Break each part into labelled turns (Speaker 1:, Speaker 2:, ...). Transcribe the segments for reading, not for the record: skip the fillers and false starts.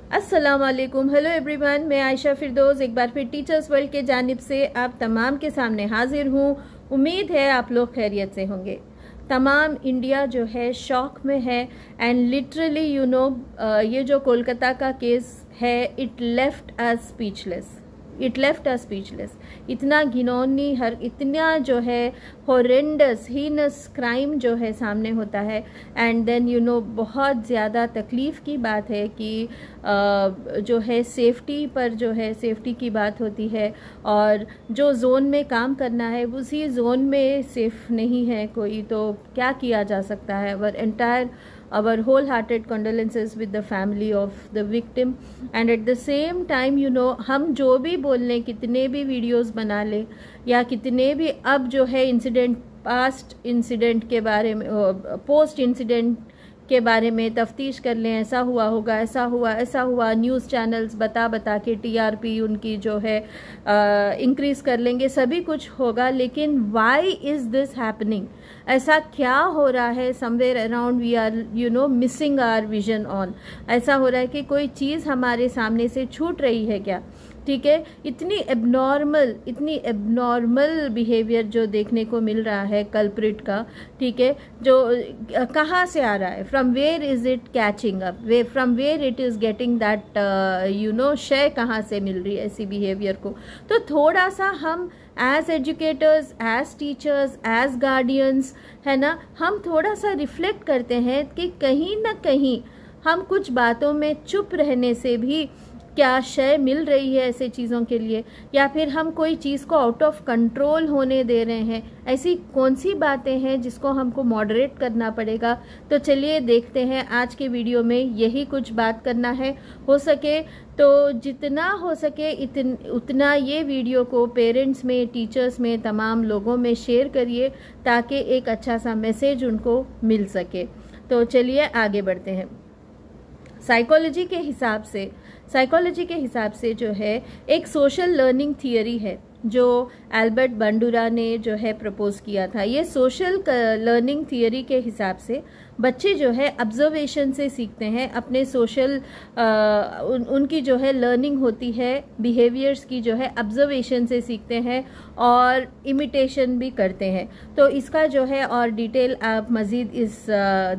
Speaker 1: अस्सलाम वालेकुम, hello everyone. मैं आयशा फिरदौस एक बार फिर टीचर्स वर्ल्ड के जानिब से आप तमाम के सामने हाजिर हूँ। उम्मीद है आप लोग खैरियत से होंगे। तमाम इंडिया जो है शॉक में है एंड लिटरली ये जो कोलकाता का केस है इट लेफ्ट अस स्पीचलेस। इतना घिनौनी इतना जो है हॉरेंडस हीनस क्राइम जो है सामने होता है एंड देन बहुत ज़्यादा तकलीफ़ की बात है कि जो है सेफ्टी की बात होती है और जो जोन में काम करना है उसी जोन में सेफ नहीं है कोई, तो क्या किया जा सकता है। our wholehearted condolences with the family of the victim and at the same time हम जो भी बोल लें, कितने भी वीडियोस बना लें या कितने भी अब जो है पोस्ट इंसिडेंट के बारे में तफ्तीश कर लें, ऐसा हुआ होगा, ऐसा हुआ, न्यूज़ चैनल्स बता के टीआरपी उनकी जो है इंक्रीज़ कर लेंगे, सभी कुछ होगा, लेकिन व्हाई इज़ दिस हैपनिंग? ऐसा क्या हो रहा है? Somewhere around we are missing our vision on. ऐसा हो रहा है कि कोई चीज़ हमारे सामने से छूट रही है क्या? ठीक है, इतनी एबनॉर्मल बिहेवियर जो देखने को मिल रहा है कल्प्रिट का, ठीक है, जो कहाँ से आ रहा है, from where is it catching up, from where it is getting that शय कहाँ से मिल रही है ऐसी बिहेवियर को। तो थोड़ा सा हम as educators, as teachers, as guardians, है ना, हम थोड़ा सा रिफ्लेक्ट करते हैं कि कहीं ना कहीं हम कुछ बातों में चुप रहने से भी क्या शय मिल रही है ऐसे चीज़ों के लिए, या फिर हम कोई चीज़ को आउट ऑफ कंट्रोल होने दे रहे हैं। ऐसी कौन सी बातें हैं जिसको हमको मॉडरेट करना पड़ेगा। तो चलिए देखते हैं आज के वीडियो में यही कुछ बात करना है। हो सके तो जितना हो सके उतना ये वीडियो को पेरेंट्स में, टीचर्स में, तमाम लोगों में शेयर करिए ताकि एक अच्छा सा मैसेज उनको मिल सके। तो चलिए आगे बढ़ते हैं। साइकोलॉजी के हिसाब से जो है एक सोशल लर्निंग थियरी है जो एल्बर्ट बंडूरा ने जो है प्रपोज किया था। ये सोशल लर्निंग थियरी के हिसाब से बच्चे जो है ऑब्जर्वेशन से सीखते हैं, अपने सोशल उनकी जो है लर्निंग होती है बिहेवियर्स की जो है ऑब्जर्वेशन से सीखते हैं और इमिटेशन भी करते हैं। तो इसका जो है और डिटेल आप मज़ीद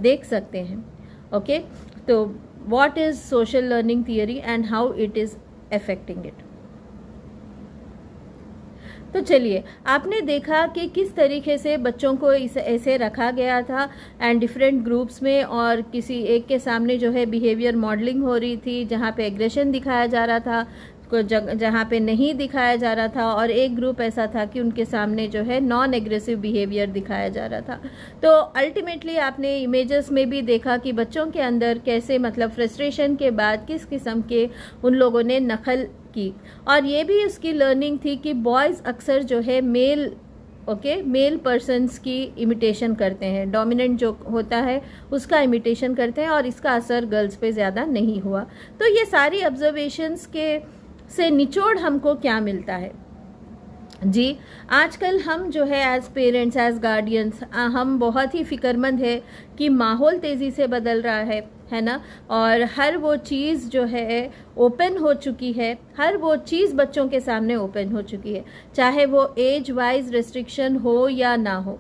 Speaker 1: देख सकते हैं। ओके, तो what is social learning theory and how it is affecting it? तो चलिए, आपने देखा कि किस तरीके से बच्चों को ऐसे रखा गया था एंड डिफरेंट ग्रुप्स में, और किसी एक के सामने जो है बिहेवियर मॉडलिंग हो रही थी जहाँ पे एग्रेशन दिखाया जा रहा था, जहाँ पे नहीं दिखाया जा रहा था, और एक ग्रुप ऐसा था कि उनके सामने जो है नॉन एग्रेसिव बिहेवियर दिखाया जा रहा था। तो अल्टीमेटली आपने इमेजेस में भी देखा कि बच्चों के अंदर कैसे मतलब फ्रस्ट्रेशन के बाद किस किस्म के उन लोगों ने नकल की, और ये भी उसकी लर्निंग थी कि बॉयज़ अक्सर जो है मेल पर्सन्स की इमिटेशन करते हैं, डोमिनेंट जो होता है उसका इमिटेशन करते हैं, और इसका असर गर्ल्स पे ज़्यादा नहीं हुआ। तो ये सारी ऑब्जर्वेशंस से निचोड़ हमको क्या मिलता है जी? आजकल हम जो है एज पेरेंट्स, एज गार्डियंस, हम बहुत ही फिक्रमंद है कि माहौल तेज़ी से बदल रहा है ना, और हर वो चीज़ जो है ओपन हो चुकी है, हर वो चीज़ बच्चों के सामने ओपन हो चुकी है, चाहे वो एज वाइज रेस्ट्रिक्शन हो या ना हो।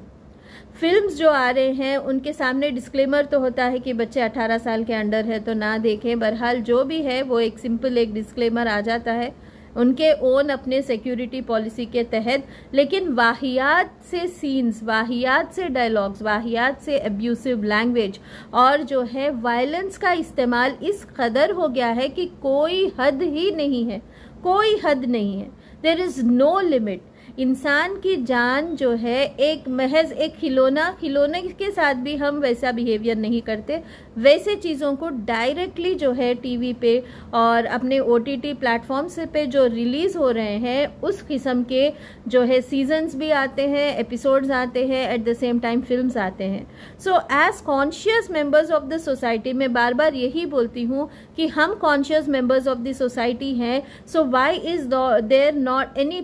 Speaker 1: फिल्म्स जो आ रहे हैं उनके सामने डिस्क्लेमर तो होता है कि बच्चे 18 साल के अंडर है तो ना देखें। बहरहाल जो भी है वो एक डिस्क्लेमर आ जाता है उनके ओन अपने सिक्योरिटी पॉलिसी के तहत, लेकिन वाहियात से सीन्स, वाहियात से डायलॉग्स, वाहियात से अब्यूसिव लैंग्वेज और जो है वायलेंस का इस्तेमाल इस कदर हो गया है कि कोई हद ही नहीं है, कोई हद नहीं है। There is no limit. इंसान की जान जो है एक महज एक खिलौने के साथ भी हम वैसा बिहेवियर नहीं करते। वैसे चीज़ों को डायरेक्टली जो है टीवी पे और अपने OTT प्लेटफॉर्म्स पे जो रिलीज़ हो रहे हैं उस किस्म के जो है सीजन्स भी आते हैं, एपिसोड्स आते हैं, at the same time films आते हैं। So as conscious members of the society, मैं बार बार यही बोलती हूँ कि हम conscious members of the society हैं। So why is there not any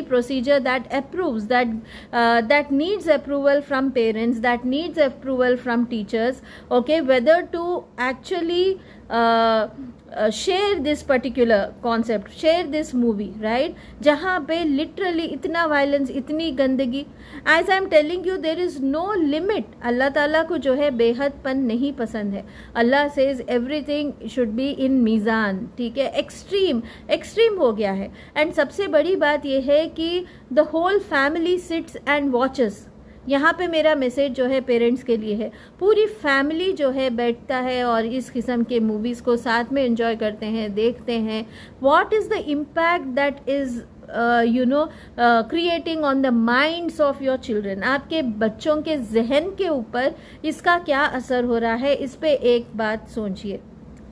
Speaker 1: procedure that approves, that needs approval from parents, that needs approval from teachers, okay, whether to actually share this particular concept, share this movie, right, जहाँ पे literally इतना violence, इतनी गंदगी, as I am telling you there is no limit. अल्लाह ताला को जो है बेहदपन नहीं पसंद है। अल्लाह says everything should be in मीज़ान, ठीक है, एक्सट्रीम हो गया है। एंड सबसे बड़ी बात यह है कि the whole family sits and watches. यहाँ पे मेरा मैसेज जो है पेरेंट्स के लिए है, पूरी फैमिली जो है बैठता है और इस किस्म के मूवीज़ को साथ में एंजॉय करते हैं, देखते हैं। What is the impact that is creating on the minds of your children. आपके बच्चों के जहन के ऊपर इसका क्या असर हो रहा है, इस पे एक बात सोचिए,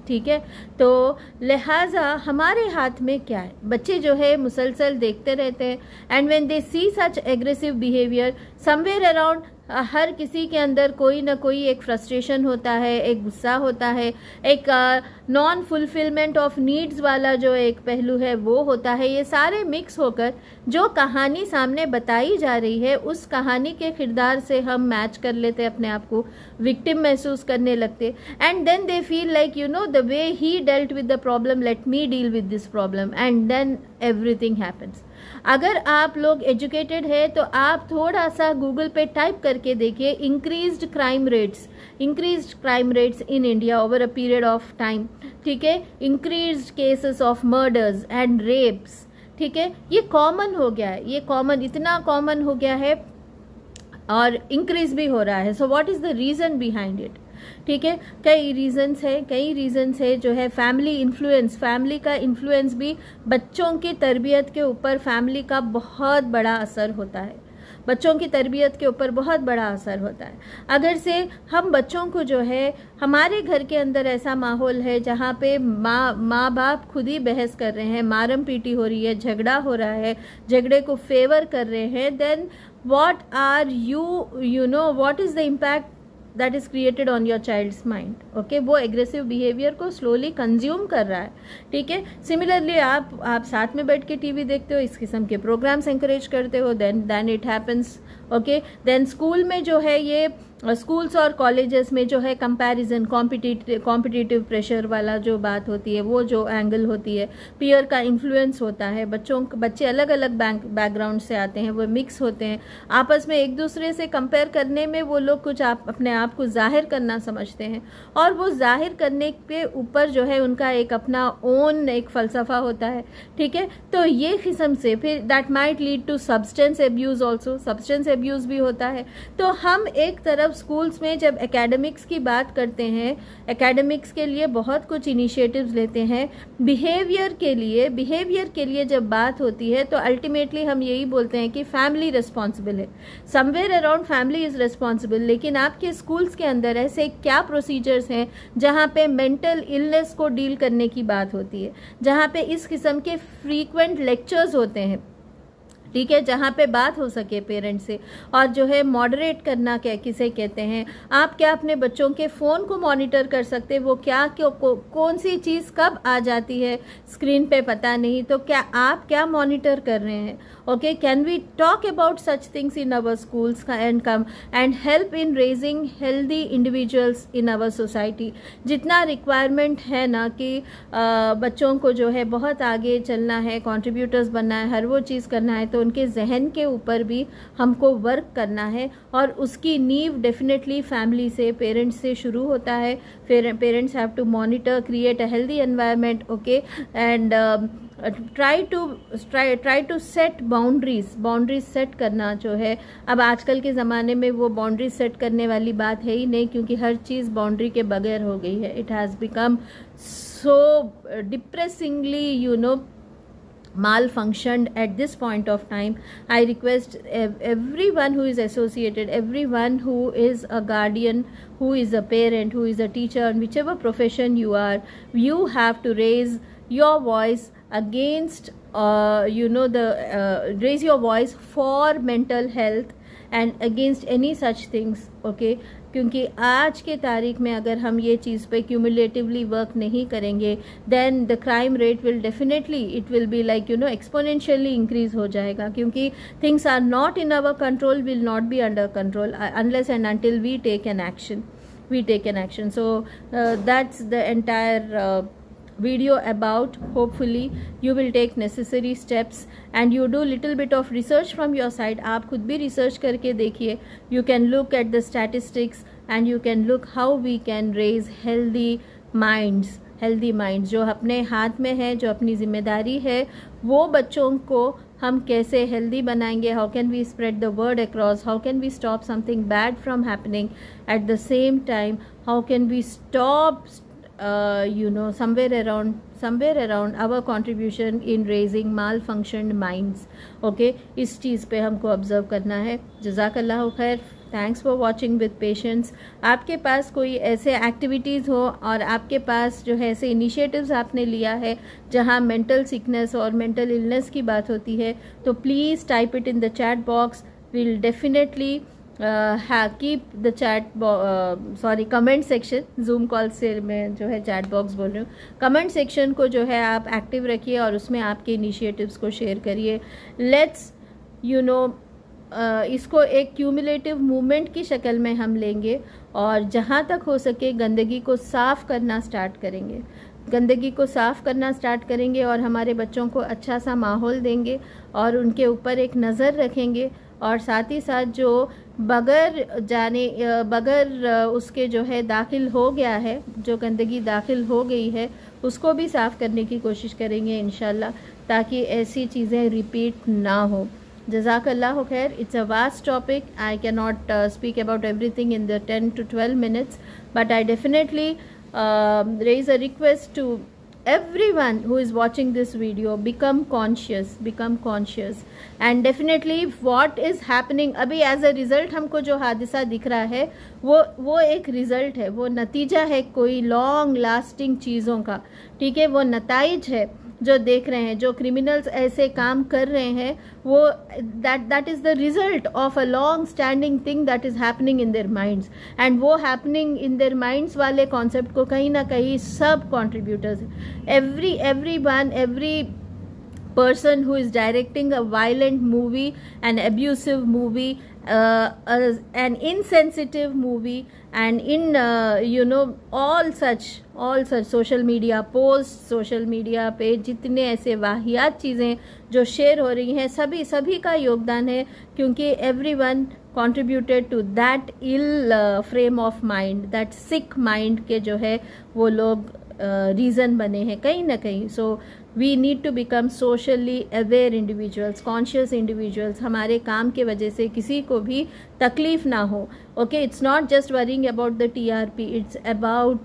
Speaker 1: ठीक है। तो लिहाजा हमारे हाथ में क्या है, बच्चे जो है मुसलसल देखते रहते हैं, and when they see such aggressive behaviour somewhere around, हर किसी के अंदर कोई ना कोई एक फ्रस्ट्रेशन होता है, एक गुस्सा होता है, एक नॉन फुलफिलमेंट ऑफ नीड्स वाला जो एक पहलू है वो होता है। ये सारे मिक्स होकर जो कहानी सामने बताई जा रही है उस कहानी के किरदार से हम मैच कर लेते, अपने आप को विक्टिम महसूस करने लगते, and then they feel like you know the way he dealt with the problem, let me deal with this problem, and then everything happens. अगर आप लोग एजुकेटेड है तो आप थोड़ा सा गूगल पे टाइप करके देखिए increased crime rates in India over a period of time, ठीक है, increased cases of murders and rapes, ठीक है, ये कॉमन हो गया है, ये कॉमन, इतना कॉमन हो गया है और इंक्रीज भी हो रहा है। So what is the reason behind it, ठीक है, कई रीजंस है जो है फैमिली का इन्फ्लुएंस भी बच्चों की तरबियत के ऊपर, फैमिली का बहुत बड़ा असर होता है, बच्चों की तरबियत के ऊपर बहुत बड़ा असर होता है। अगर से हम बच्चों को जो है, हमारे घर के अंदर ऐसा माहौल है जहाँ पे माँ बाप खुद ही बहस कर रहे हैं, मारम पीटी हो रही है, झगड़ा हो रहा है, झगड़े को फेवर कर रहे हैं, then what are you know what is the impact that is created on your child's mind, okay, वो एग्रेसिव बिहेवियर को स्लोली कंज्यूम कर रहा है, ठीक है। सिमिलरली आप साथ में बैठ के टीवी देखते हो, इस किस्म के प्रोग्राम्स एंकरेज करते हो, then it happens, okay. Then school में जो है, ये स्कूल्स और कॉलेजेस में जो है कंपैरिजन, कॉम्पिटिटिव प्रेशर वाला जो बात होती है, वो जो एंगल होती है, पीयर का इन्फ्लुएंस होता है, बच्चे अलग अलग बैकग्राउंड से आते हैं, वो मिक्स होते हैं, आपस में एक दूसरे से कंपेयर करने में वो लोग कुछ अपने आप को जाहिर करना समझते हैं, और वो जाहिर करने के ऊपर जो है उनका एक अपना ओन एक फलसफा होता है, ठीक है। तो ये किस्म से फिर that might lead to substance abuse also, substance abuse भी होता है। तो हम एक तरफ स्कूल्स में जब एकेडमिक्स की बात करते हैं, एकेडमिक्स के लिए बहुत कुछ इनिशिएटिव्स लेते हैं, बिहेवियर के लिए जब बात होती है तो अल्टीमेटली हम यही बोलते हैं कि फैमिली रिस्पॉन्सिबल है, somewhere around family is responsible. लेकिन आपके स्कूल्स के अंदर ऐसे क्या प्रोसीजर्स हैं जहां पे मेंटल इलनेस को डील करने की बात होती है, जहां पे इस किस्म के फ्रीक्वेंट लेक्चर्स होते हैं, ठीक है, जहाँ पे बात हो सके पेरेंट्स से, और जो है मॉडरेट करना क्या किसे कहते हैं। आप क्या अपने बच्चों के फ़ोन को मॉनिटर कर सकते हैं, वो क्या कौन सी चीज़ कब आ जाती है स्क्रीन पे पता नहीं, तो क्या आप क्या मॉनिटर कर रहे हैं, okay. Can we talk about such things in our schools and help in raising healthy individuals in our society. जितना रिक्वायरमेंट है ना कि बच्चों को जो है बहुत आगे चलना है, कॉन्ट्रीब्यूटर्स बनना है, हर वो चीज़ करना है, तो उनके जहन के ऊपर भी हमको वर्क करना है, और उसकी नींव डेफिनेटली फैमिली से, पेरेंट्स से शुरू होता है। Parents have to monitor, create a healthy environment, okay, and try to set boundaries set करना जो है। अब आजकल के ज़माने में वो बाउंड्रीज सेट करने वाली बात है ही नहीं, क्योंकि हर चीज़ बाउंड्री के बगैर हो गई है। It has become so depressingly malfunctioned at this point of time. I request everyone who is associated, everyone who is a guardian, who is a parent, who is a teacher, in whichever profession you are, you have to raise your voice against raise your voice for mental health and against any such things, okay। क्योंकि आज के तारीख में अगर हम ये चीज़ पे cumulatively work नहीं करेंगे, then the crime rate will definitely, it will be like exponentially increase हो जाएगा, क्योंकि things are not in our control, will not be under control unless and until we take an action, we take an action. So that's the entire video about. Hopefully you will take necessary steps and you do little bit of research from your side. आप खुद भी research करके देखिए. You can look at the statistics and you can look how we can raise healthy minds. जो अपने हाथ में है, जो अपनी जिम्मेदारी है, वो बच्चों को हम कैसे हेल्दी बनाएंगे. How can we spread the word across, how can we stop something bad from happening. At the same time how can we stop somewhere around our contribution in raising malfunctioned minds. Okay, इस चीज़ पे हमको observe करना है. जज़ाकल्लाहु खैर. Thanks for watching with patience. आपके पास कोई ऐसे activities हो और आपके पास जो है ऐसे इनिशिएटिव्स आपने लिया है जहां मेंटल सिकनेस और मेंटल इलनेस की बात होती है, तो please type it in the chat box. Will definitely keep the chat comment section. Zoom call से मैं जो है चैट बॉक्स बोल रही हूँ. कमेंट सेक्शन को जो है आप एक्टिव रखिए और उसमें आपके इनिशिएटिव्स को शेयर करिए. लेट्स इसको एक क्यूमुलेटिव मूवमेंट की शक्ल में हम लेंगे और जहाँ तक हो सके गंदगी को साफ़ करना स्टार्ट करेंगे और हमारे बच्चों को अच्छा सा माहौल देंगे और उनके ऊपर एक नज़र रखेंगे. और साथ ही साथ जो बगैर उसके जो है दाखिल हो गया है, जो गंदगी दाखिल हो गई है, उसको भी साफ़ करने की कोशिश करेंगे इंशाल्लाह, ताकि ऐसी चीज़ें रिपीट ना हो. Jazakallahu khair. It's a vast topic. I cannot speak about everything in the 10 to 12 minutes, but I definitely raise a request to everyone who is watching this video, become conscious and definitely what is happening अभी as a result हमको जो हादसा दिख रहा है वो एक result है, वो नतीजा है कोई लॉन्ग लास्टिंग चीज़ों का. ठीक है, वो नताइज है जो देख रहे हैं. जो क्रिमिनल्स ऐसे काम कर रहे हैं वो that is the result of a long standing thing that is happening in their minds. And वो हैपनिंग इन देयर माइंड्स वाले कॉन्सेप्ट को कहीं ना कहीं सब contributors, every person who is directing a violent movie, an abusive movie, an insensitive movie, and in all such social media posts, social media पे जितने ऐसे वाहियात चीज़ें जो शेयर हो रही हैं, सभी का योगदान है, क्योंकि everyone contributed to that ill frame of mind, that sick mind के जो है वो लोग रीज़न बने हैं कहीं ना कहीं. So we need to become socially aware individuals, conscious individuals. हमारे काम के वजह से किसी को भी तकलीफ ना हो. Okay, it's not just worrying about the TRP, it's about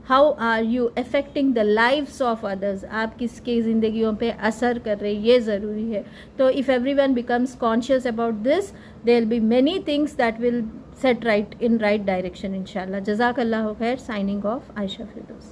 Speaker 1: how are you affecting the lives of others. आप किसकी ज़िंदगियों पे असर कर रहे, ये ज़रूरी है. तो if everyone becomes conscious about this, there will be many things that will set right in right direction inshallah. Jazakallahu khair. Signing off, Aisha Firdaus.